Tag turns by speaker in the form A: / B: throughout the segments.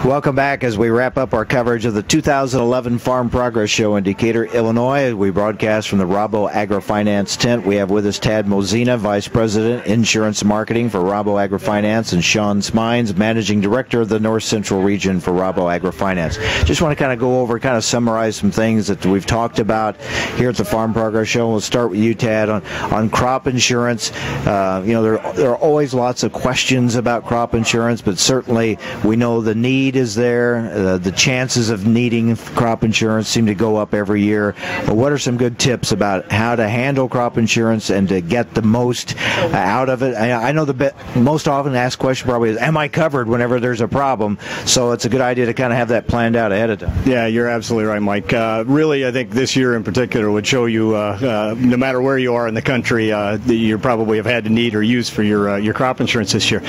A: Welcome back as we wrap up our coverage of the 2011 Farm Progress Show in Decatur, Illinois. We broadcast from the Rabo AgriFinance tent. We have with us Tad Mozena, Vice President, Insurance Marketing for Rabo AgriFinance, and Shawn Smeins, Managing Director of the North Central Region for Rabo AgriFinance. Just want to kind of go over, kind of summarize some things that we've talked about here at the Farm Progress Show. We'll start with you, Tad, on crop insurance. There are always lots of questions about crop insurance, but certainly we know the need is there. The chances of needing crop insurance seem to go up every year. But what are some good tips about how to handle crop insurance and to get the most out of it? I know the most often asked question probably is, am I covered whenever there's a problem? So it's a good idea to kind of have that planned out ahead of time.
B: Yeah, you're absolutely right, Mike. Really, I think this year in particular would show you, no matter where you are in the country, you probably have had to need or use for your crop insurance this year.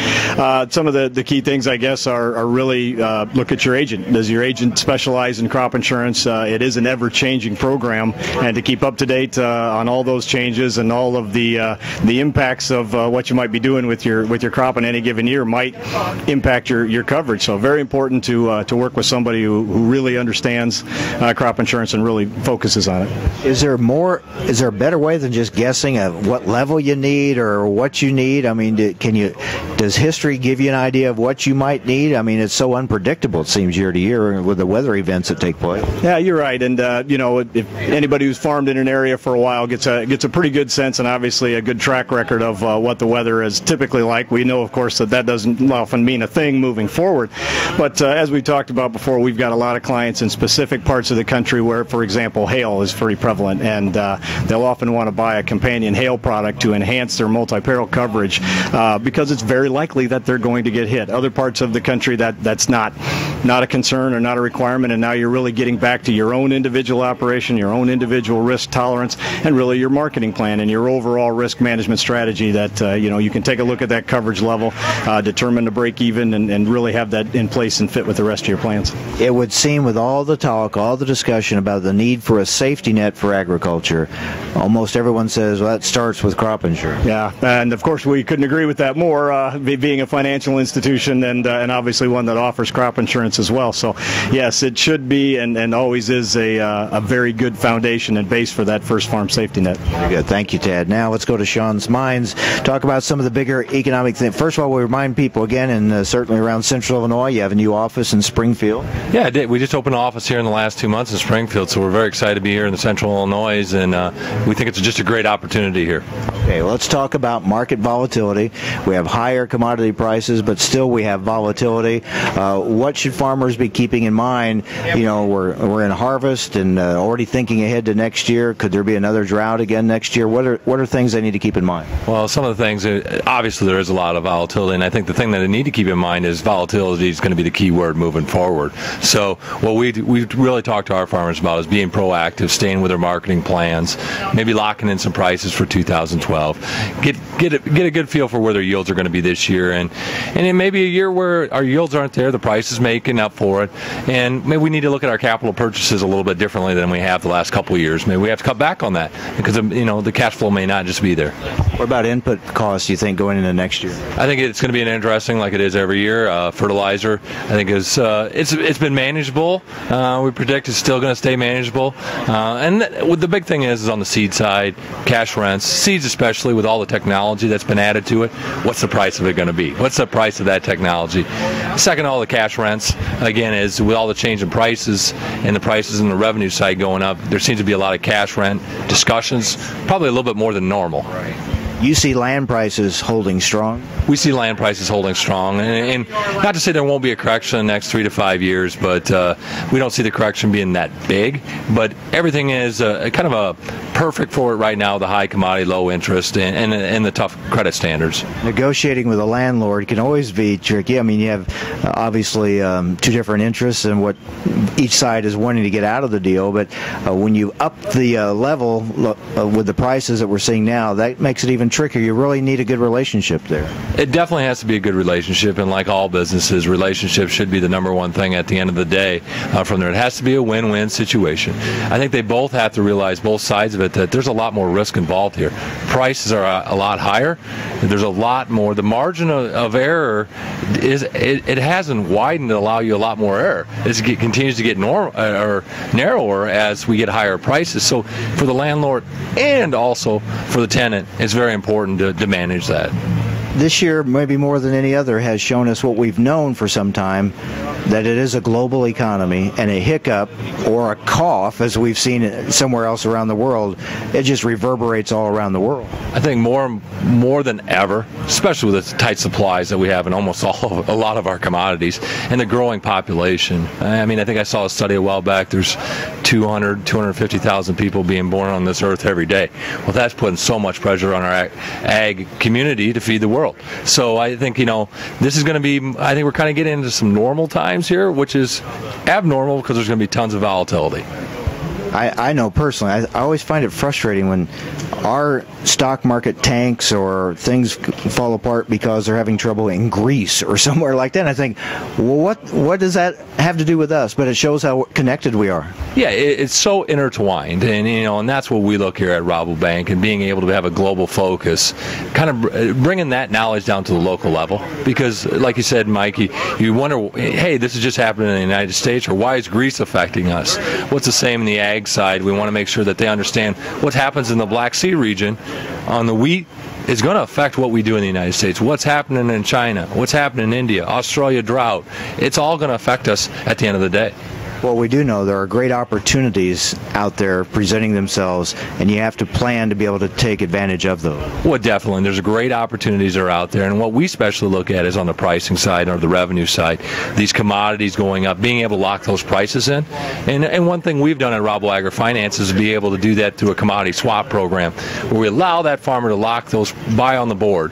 B: Some of the key things, I guess, are really look at your agent. Does your agent specialize in crop insurance? It is an ever-changing program, and to keep up to date on all those changes and all of the impacts of what you might be doing with your crop in any given year might impact your coverage. So very important to work with somebody who really understands crop insurance and really focuses on it.
A: Is there a better way than just guessing at what level you need or what you need? I mean, does history give you an idea of what you might need? I mean, it's so unpredictable, it seems, year to year with the weather events that take place.
B: Yeah, you're right. And if anybody who's farmed in an area for a while gets a pretty good sense and obviously a good track record of what the weather is typically like. We know, of course, that doesn't often mean a thing moving forward. But as we talked about before, we've got a lot of clients in specific parts of the country where, for example, hail is very prevalent, and they'll often want to buy a companion hail product to enhance their multi-peril coverage because it's very likely that they're going to get hit. Other parts of the country that's not a concern or not a requirement, and now you're really getting back to your own individual operation, your own individual risk tolerance, and really your marketing plan and your overall risk management strategy that you can take a look at that coverage level, determine the break even, and really have that in place and fit with the rest of your plans.
A: It would seem, with all the talk, all the discussion about the need for a safety net for agriculture, almost everyone says, well, that starts with crop insurance.
B: Yeah, and of course we couldn't agree with that more, being a financial institution and obviously one that offers crop insurance as well. So yes, it should be and always is a very good foundation and base for that first farm safety net.
A: Very good. Thank you, Tad. Now let's go to Shawn Smeins, talk about some of the bigger economic things. First of all, we remind people again, and certainly around Central Illinois, you have a new office in Springfield.
C: Yeah, I did. We just opened an office here in the last 2 months in Springfield, so we're very excited to be here in the Central Illinois, and we think it's just a great opportunity here.
A: Okay, well, let's talk about market volatility. We have higher commodity prices, but still we have volatility. What should farmers be keeping in mind? We're in harvest and already thinking ahead to next year. Could there be another drought again next year? What are things they need to keep in mind?
C: Well, some of the things, obviously there is a lot of volatility, and I think the thing that they need to keep in mind is volatility is going to be the key word moving forward. So what we really talk to our farmers about is being proactive, staying with their marketing plans, maybe locking in some prices for 2012. Get a good feel for where their yields are going to be this year, and it may be a year where our yields aren't there, the price is making up for it, and maybe we need to look at our capital purchases a little bit differently than we have the last couple of years. Maybe we have to cut back on that because the cash flow may not just be there.
A: What about input costs, you think, going into next year?
C: I think it's going to be an interesting, like it is every year. Fertilizer, I think it's been manageable. We predict it's still going to stay manageable. And the big thing is on the seed side, cash rents, seeds especially with all the technology that's been added to it. What's the price of it going to be? What's the price of that technology? Second, all the cash rents, again, is with all the change in prices and the prices in the revenue side going up, there seems to be a lot of cash rent discussions, probably a little bit more than normal.
A: Right. You see land prices holding strong?
C: We see land prices holding strong, and not to say there won't be a correction in the next 3 to 5 years, but we don't see the correction being that big. But everything is kind of a perfect for it right now, the high commodity, low interest, and the tough credit standards.
A: Negotiating with a landlord can always be tricky. I mean, you have obviously two different interests and what each side is wanting to get out of the deal, but when you up the level with the prices that we're seeing now, that makes it even trickier. You really need a good relationship there.
C: It definitely has to be a good relationship, and like all businesses, relationships should be the number one thing at the end of the day. From there, it has to be a win-win situation. I think they both have to realize, both sides of it, it, that there's a lot more risk involved here. Prices are a lot higher. There's a lot more. The margin of error it hasn't widened to allow you a lot more error. It continues to get narrower as we get higher prices. So for the landlord and also for the tenant, it's very important to manage that.
A: This year, maybe more than any other, has shown us what we've known for some time, that it is a global economy, and a hiccup or a cough, as we've seen it somewhere else around the world, it just reverberates all around the world.
C: I think more than ever, especially with the tight supplies that we have in almost a lot of our commodities, and the growing population. I mean, I think I saw a study a while back, there's 250,000 people being born on this earth every day. Well, that's putting so much pressure on our ag community to feed the world. So I think, this is going to be, I think we're kind of getting into some normal times here, which is abnormal because there's going to be tons of volatility.
A: I know personally, I always find it frustrating when our stock market tanks or things fall apart because they're having trouble in Greece or somewhere like that. And I think, well, what does that have to do with us? But it shows how connected we are.
C: Yeah, it's so intertwined, and that's what we look here at Rabo Bank, and being able to have a global focus, kind of bringing that knowledge down to the local level. Because, like you said, Mike, you wonder, hey, this is just happening in the United States, or why is Greece affecting us? What's the same in the ag side? We want to make sure that they understand what happens in the Black Sea region on the wheat is going to affect what we do in the United States. What's happening in China, what's happening in India, Australia drought, it's all going to affect us at the end of the day.
A: Well, we do know there are great opportunities out there presenting themselves, and you have to plan to be able to take advantage of those.
C: Well, definitely. There's great opportunities that are out there, and what we especially look at is on the pricing side or the revenue side. These commodities going up, being able to lock those prices in. And one thing we've done at Rabo AgriFinance is be able to do that through a commodity swap program, where we allow that farmer to lock those, buy on the board,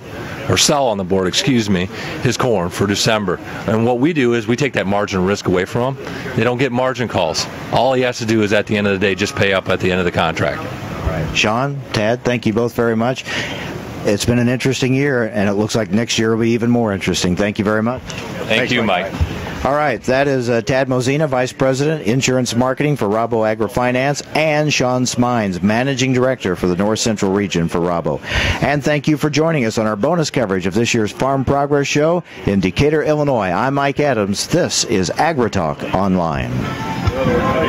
C: or sell on the board, his corn for December. And what we do is we take that margin risk away from them. They don't get margin calls. All he has to do is, at the end of the day, just pay up at the end of the contract.
A: Shawn, Tad, thank you both very much. It's been an interesting year, and it looks like next year will be even more interesting. Thank you very much.
C: Thank you, Mike.
A: All right, that is Tad Mozena, Vice President, Insurance Marketing for Rabo AgriFinance, and Shawn Smeins, Managing Director for the North Central Region for Rabo. And thank you for joining us on our bonus coverage of this year's Farm Progress Show in Decatur, Illinois. I'm Mike Adams. This is AgriTalk OnLine.